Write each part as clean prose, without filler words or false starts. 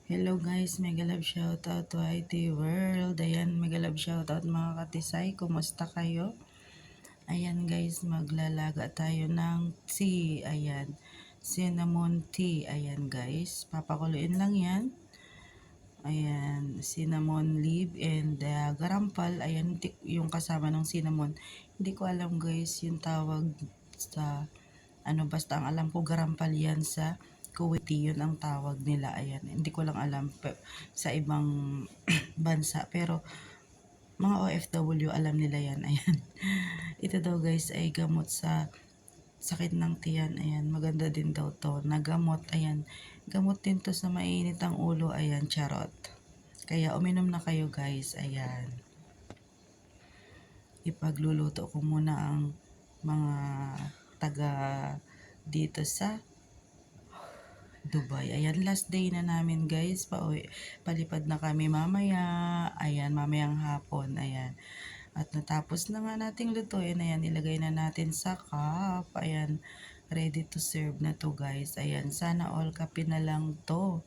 Hello guys, mega love shoutout to IT World. Ayan, mega love shoutout mga katisay. Kumusta kayo? Ayan guys, maglalaga tayo ng tea. Ayan, cinnamon tea. Ayan guys, papakuluin lang yan. Ayan, cinnamon leaf and garampal. Ayan, yung kasama ng cinnamon. Hindi ko alam guys yung tawag sa basta ang alam ko garampal yan sa Kuwaiti, yun ang tawag nila. Ayan, hindi ko lang alam sa ibang bansa, pero mga OFW alam nila yan. Ayan, ito daw guys ay gamot sa sakit ng tiyan. Ayan, maganda din daw to na gamot. Ayan, gamot din to sa mainit ang ulo. Ayan, charot. Kaya uminom na kayo guys. Ayan, ipagluluto ko muna ang mga taga dito sa Dubai. Ayan, last day na namin guys. Palipad na kami mamaya. Ayan, mamayang hapon. Ayan. At natapos na nga nating lutuin. Ayan, ilagay na natin sa cup. Ayan, ready to serve na to guys. Ayan, sana all kape na lang to.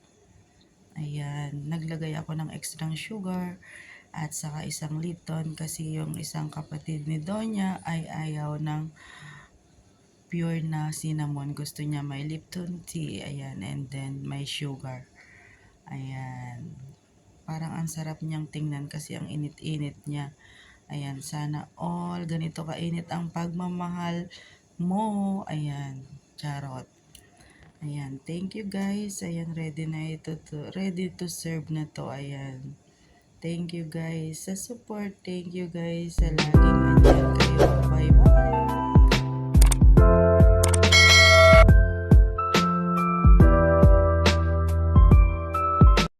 Ayan, naglagay ako ng extra sugar at saka isang Lipton kasi yung isang kapatid ni Donya ay ayaw ng pure na cinnamon. Gusto niya may Lipton tea. Ayan, and then may sugar. Ayan. Parang ang sarap niyang tingnan kasi ang init-init niya. Ayan, sana all ganito kainit ang pagmamahal mo. Ayan, charot. Ayan, thank you guys. Ayan, ready to serve na to. Ayan. Thank you guys sa support. Thank you guys sa laging andyan kayo. Bye-bye.